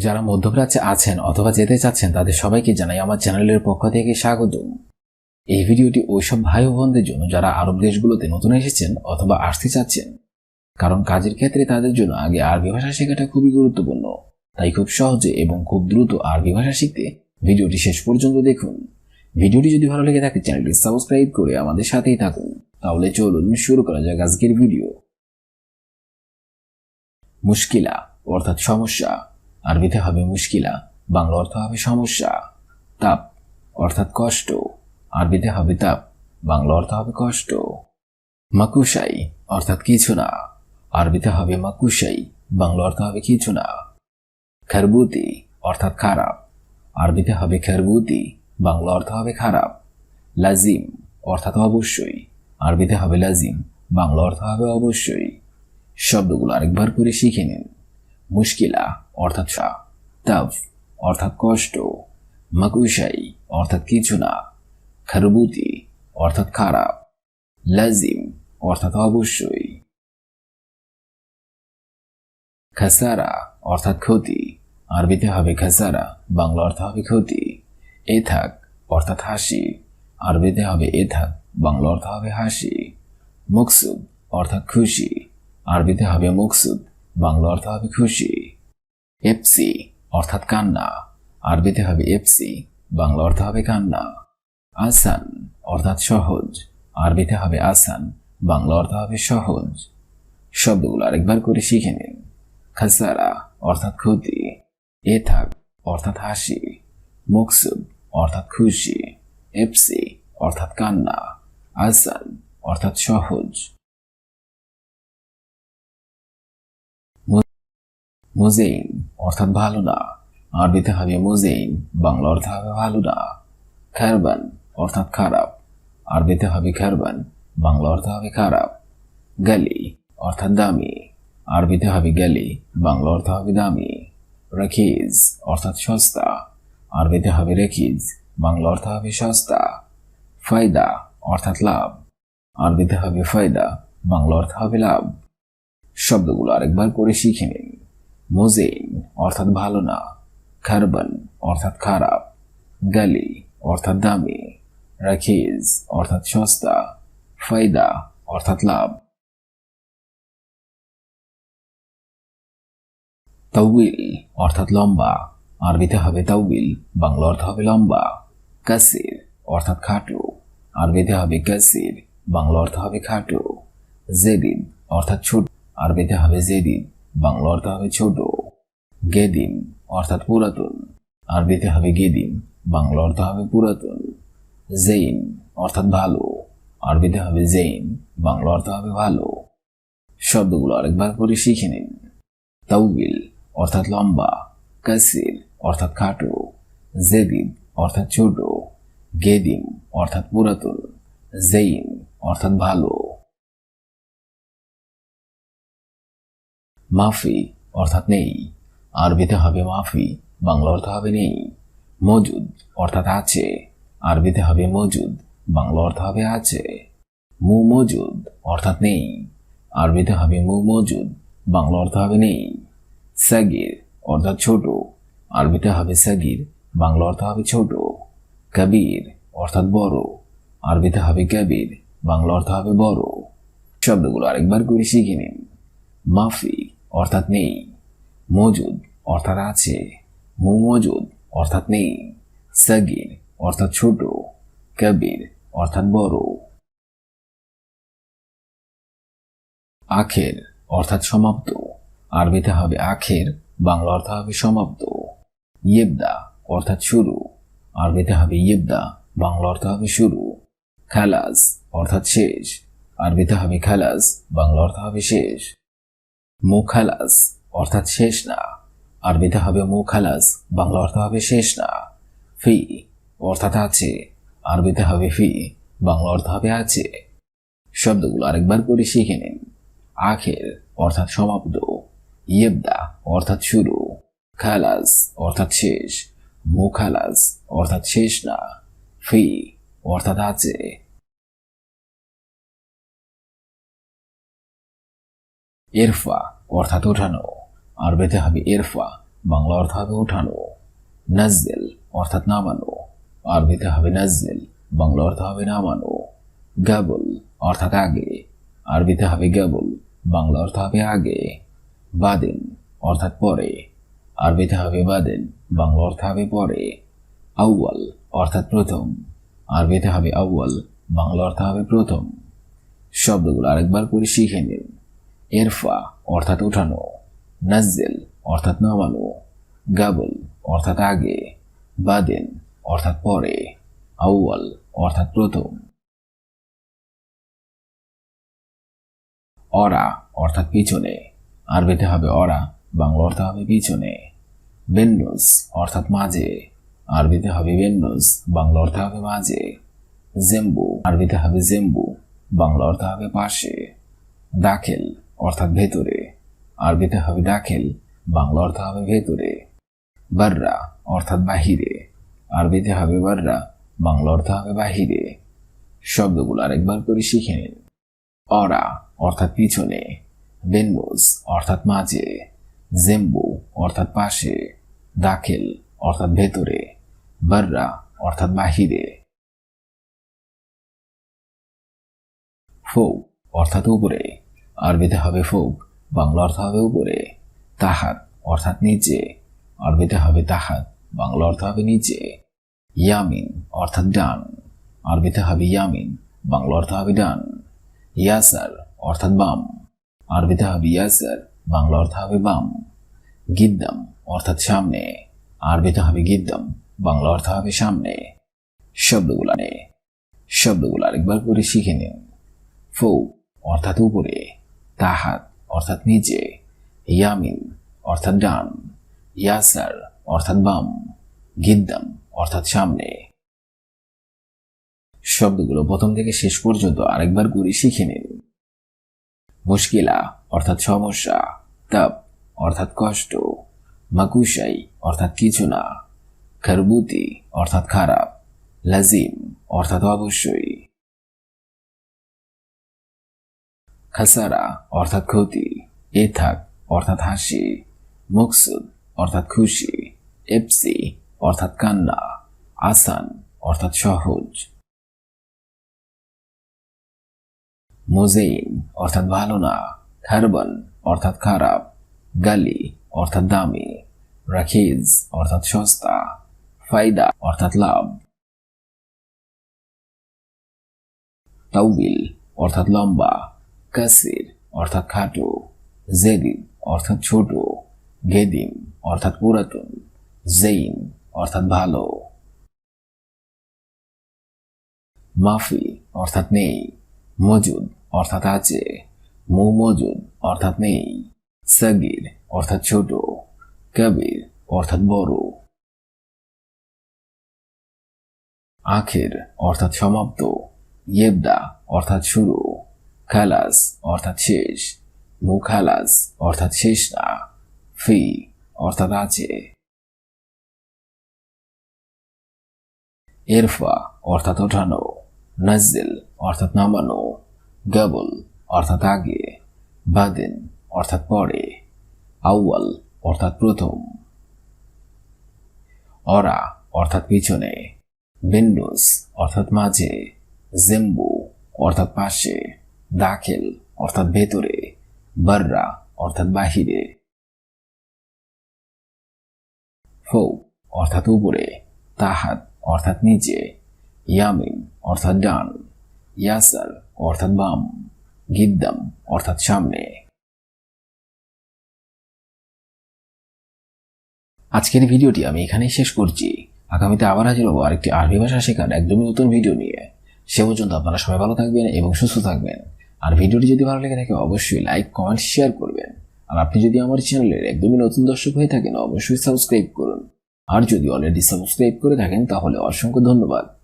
যারা মধ্যপ্রাচ্যে আছেন অথবা যেতে চাচ্ছেন তাদের সবাইকে জানাই আমার চ্যানেলের পক্ষ থেকে স্বাগত। এই ভিডিওটি ওইসব ভাই ও বোনদের জন্য যারা আরব দেশগুলোতে নতুন এসেছেন অথবা আসতে চাচ্ছেন, কারণ কাজের ক্ষেত্রে তাদের জন্য আগে আরবি ভাষা শেখাটা খুবই গুরুত্বপূর্ণ। তাই খুব সহজে এবং খুব দ্রুত আরবি ভাষা শিখতে ভিডিওটি শেষ পর্যন্ত দেখুন। ভিডিওটি যদি ভালো লেগে থাকে চ্যানেলটি সাবস্ক্রাইব করে আমাদের সাথেই থাকুন। তাহলে চলুন শুরু করা যাক আজকের ভিডিও। মুশকিলা অর্থাৎ সমস্যা, আরবিতে হবে মুশকিলা, বাংলা অর্থ হবে সমস্যা। তাপ অর্থাৎ কষ্ট, আরবিতে হবে তাপ, বাংলা অর্থ হবে কষ্ট। মাকুশাই অর্থাৎ কিছু না, আরবিতে হবে মাকুশাই, বাংলা অর্থ হবে কিছু না। খারবুতি অর্থাৎ খারাপ, আরবিতে হবে খারবুতি, বাংলা অর্থ হবে খারাপ। লাজিম অর্থাৎ অবশ্যই, আরবিতে হবে লাজিম, বাংলা অর্থ হবে অবশ্যই। শব্দগুলো আরেকবার করে শিখে নিন। মুশকিলা অর্থাৎ তাফ অর্থাৎ কষ্ট, মাকুশাই অর্থাৎ কিছু না, খারবুতি অর্থাৎ খারাপ, লাজিম অর্থাৎ অবশ্যই। খাসারা অর্থাৎ ক্ষতি, আরবিতে হবে খাসারা, বাংলা অর্থ হবে ক্ষতি। এথাক অর্থাৎ হাসি, আরবিতে হবে এথাক, বাংলা অর্থ হবে হাসি। মকসুদ অর্থাৎ খুশি, আরবিতে হবে মকসুদ, বাংলা অর্থ হবে খুশি। এপসি অর্থাৎ কান্না, আরবিতে হবে এপসি, বাংলা অর্থ হবে কান্না। আসান অর্থাৎ সহজ, আরবিতে হবে আসান, বাংলা অর্থ হবে সহজ। শব্দগুলো আরেকবার করে শিখে নিন। খাসারা অর্থাৎ ক্ষতি, এথাক অর্থাৎ হাসি, মকসুদ অর্থাৎ খুশি, এপসি অর্থাৎ কান্না, আসান অর্থাৎ সহজ। মুজেইন অর্থাৎ ভালো না, আরবিতে হবে মুজেইন, বাংলা অর্থ হবে ভালো না। খারবান অর্থাৎ খারাপ, আরবিতে হবে খারবান, বাংলা অর্থ হবে খারাপ। গালি অর্থাৎ দামি, আরবিতে হবে গালি, বাংলা অর্থ হবে দামি। রাখিজ অর্থাৎ সস্তা, আরবিতে হবে রেখিজ, বাংলা অর্থ হবে সস্তা। ফায়দা অর্থাৎ লাভ, আরবিতে হবে ফায়দা, বাংলা অর্থ হবে লাভ। শব্দগুলো আরেকবার করে শিখে নিন। মুজেইন অর্থাৎ ভালো না, খারবান অর্থাৎ খারাপ, গালি অর্থাৎ দামি, রাখিজ অর্থাৎ সস্তা, ফায়দা অর্থাৎ লাভ। তাউইল অর্থাৎ লম্বা, আরবিতে হবে তাউইল, বাংলা অর্থ হবে লম্বা। কাসির অর্থাৎ খাটো, আরবিতে হবে কাসির, বাংলা অর্থ হবে খাটো। জেদিদ অর্থাৎ ছোট, আরবিতে হবে জেদিদ, বাংলা অর্থ হবে ছোট। গেদিম অর্থাৎ পুরাতন, আরবিতে হবে গেদিম, বাংলা অর্থ হবে পুরাতন। জেইন অর্থাৎ ভালো, আরবিতে হবে জেইন, বাংলা অর্থ হবে ভালো। শব্দগুলো আরেকবার করে শিখে নিন। তাউইল অর্থাৎ লম্বা, কাসির অর্থাৎ খাটো, জেদিদ অর্থাৎ ছোট, গেদিম অর্থাৎ পুরাতন, জেইন অর্থাৎ ভালো। মাফি অর্থাৎ নেই, আরবিতে হবে মাফি, বাংলা অর্থ হবে নেই। মজুদ অর্থাৎ আছে, আরবিতে হবে মজুদ, বাংলা অর্থ হবে আছে। মু মজুদ অর্থাৎ নেই, আরবিতে হবে মু মজুদ, বাংলা অর্থ হবে নেই। সাগির অর্থাৎ ছোট, আরবিতে হবে সাগির, বাংলা অর্থ হবে ছোট। কবির অর্থাৎ বড়, আরবিতে হবে কবির, বাংলা অর্থ হবে বড়। শব্দগুলো আরেকবার করে শিখে নিন। মাফি অর্থাৎ নেই, মজুদ অর্থাৎ আছে, মু মজুদ অর্থাৎ নেই, সাগির অর্থাৎ ছোট, কবির অর্থাৎ বড়। আখের অর্থাৎ সমাপ্ত, আরবিতে হবে আখের, বাংলা অর্থ হবে সমাপ্ত। ইয়েবদা অর্থাৎ শুরু, আরবিতে হবে ইয়েবদা, বাংলা অর্থ হবে শুরু। খালাস অর্থাৎ শেষ, আরবিতে হবে খালাস, বাংলা অর্থ হবে শেষ। মুখালাস অর্থাৎ শেষ না, আরবিতে হবে মুখালাস, বাংলা অর্থ হবে শেষ না। ফি অর্থাৎ আছে, আরবিতে হবে ফি, বাংলা অর্থ হবে আছে। শব্দগুলো আরেকবার করে শিখে নিন। আখের অর্থাৎ সমাপ্ত, ইয়েবদা অর্থাৎ শুরু, খালাস অর্থাৎ শেষ, মুখালাস অর্থাৎ শেষ না, ফি অর্থাৎ আছে। ইরফা অর্থাৎ ওঠানো, আরবিতে হবে ইরফা, বাংলা অর্থ হবে ওঠানো। নাজ্জেল অর্থাৎ নামানো, আরবিতে হবে নাজ্জেল, বাংলা অর্থ হবে নামানো। গাবল অর্থাৎ আগে, আরবিতে হবে গাবল, বাংলা অর্থ হবে আগে। বাদেন অর্থাৎ পরে, আরবিতে হবে বাদেন, বাংলা অর্থ হবে পরে। আউয়াল অর্থাৎ প্রথম, আরবিতে হবে আউয়াল, বাংলা অর্থ হবে প্রথম। শব্দগুলো আরেকবার করে শিখে নিন। এরফা অর্থাৎ ওঠানো, নাজ্জেল অর্থাৎ নামানো, গাবল অর্থাৎ আগে, বাদেন অর্থাৎ পরে, আউয়াল অর্থাৎ প্রথম। অরা অর্থাৎ পিছনে, আরবিতে হবে অরা, বাংলা অর্থ হবে পিছনে। বেন্নুস অর্থাৎ মাঝে, আরবিতে হবে বেন্নুস, বাংলা অর্থ হবে মাঝে। জেম্বু আরবিতে হবে জেম্বু, বাংলা অর্থ হবে পাশে। দাখেল অর্থাৎ ভেতরে, আরবিতে হবে দাখেল, বাংলা অর্থ হবে ভেতরে। বাররা অর্থাৎ বাহিরে, আরবিতে হবে বাররা, বাংলা অর্থ হবে বাহিরে। শব্দগুলো আরেকবার করে শিখে নিন। অরা অর্থাৎ পিছনে, বেন্নুস অর্থাৎ মাঝে, জেম্বু অর্থাৎ পাশে, দাখেল অর্থাৎ ভেতরে, বাররা অর্থাৎ বাহিরে। ফৌক অর্থাৎ উপরে, আরবিতে হবে ফৌক, বাংলা অর্থ হবে উপরে। তাহাত অর্থাৎ নিচে, আরবিতে হবে তাহাত, বাংলা অর্থ হবে নিচে। ইয়ামিন অর্থাৎ ডান, আরবিতে হবে ইয়ামিন, বাংলা অর্থ হবে ডান। ইয়াসার অর্থাৎ বাম, আরবিতে হবে ইয়াসার, বাংলা অর্থ হবে বাম। গিদ্দাম অর্থাৎ সামনে, আরবিতে হবে গিদ্দাম, বাংলা অর্থ হবে সামনে। শব্দগুলো আরেকবার করে শিখে নিন। ফৌক অর্থাৎ উপরে, তাহাত অর্থাৎ নিচে, ইয়ামিন অর্থাৎ ডান, ইয়াসার অর্থাৎ বাম, গিদ্দাম অর্থাৎ সামনে। শব্দগুলো প্রথম থেকে শেষ পর্যন্ত আরেকবার করে শিখে নিন। মুশকিলা অর্থাৎ সমস্যা, তাপ অর্থাৎ কষ্ট, মাকুশাই অর্থাৎ কিছু না, খরবুতি অর্থাৎ খারাপ, লাজিম অর্থাৎ অবশ্যই। খাসারা অর্থাৎ ক্ষতি, এথাক অর্থাৎ হাসি, মকসুদ অর্থাৎ খুশি, এপসি অর্থাৎ কান্না, আসান অর্থাৎ সহজ। মোজেইন অর্থাৎ ভালো না, খারবান অর্থাৎ খারাপ, গালি অর্থাৎ দামি, রাখিজ অর্থাৎ সস্তা, ফায়দা অর্থাৎ লাভ। তাউবিল অর্থাৎ লম্বা, কাসির অর্থাৎ খাটো, জেদিদ অর্থাৎ ছোট, গেদিম অর্থাৎ পুরাতন, জেইন অর্থাৎ ভালো। মাফি অর্থাৎ নেই, মজুদ অর্থাৎ আছে, মজুদ অর্থাৎ নেই, সগির অর্থাৎ ছোট, কবির অর্থাৎ বড়। আখের অর্থাৎ সমাপ্ত, ইয়েবদা অর্থাৎ শুরু, খালাস অর্থাৎ শেষ, মুখালাস অর্থাৎ শেষ না, ফি অর্থাৎ আছে। এরফা অর্থাৎ ওঠানো, নাজ্জেল অর্থাৎ নামানো, গাবল অর্থাৎ আগে, বাদেন অর্থাৎ পরে, আউয়াল অর্থাৎ প্রথম। অরা অর্থাৎ পিছনে, বেন্ডুস অর্থাৎ মাঝে, জেম্বু অর্থাৎ পাশে, দাখেল অর্থাৎ ভেতরে, বাররা অর্থাৎ বাহিরে। ফৌক অর্থাৎ উপরে, তাহাত অর্থাৎ নিচে, ইয়ামিন অর্থাৎ ডান, ইয়াসার অর্থাৎ বাম, গিদ্দাম অর্থাৎ সামনে। আজকের ভিডিওটি আমি এখানেই শেষ করছি। আগামীতে আবার হাজির হবো আরেকটি আরবি ভাষা শেখার একদমই নতুন ভিডিও নিয়ে। সে পর্যন্ত আপনারা সবাই ভালো থাকবেন এবং সুস্থ থাকবেন। আর ভিডিওটি যদি ভালো লেগে থাকে অবশ্যই লাইক, কমেন্ট, শেয়ার করবেন। আর আপনি যদি আমার চ্যানেলের একদমই নতুন দর্শক হয়ে থাকেন অবশ্যই সাবস্ক্রাইব করুন। আর যদি অলরেডি সাবস্ক্রাইব করে থাকেন তাহলে অসংখ্য ধন্যবাদ।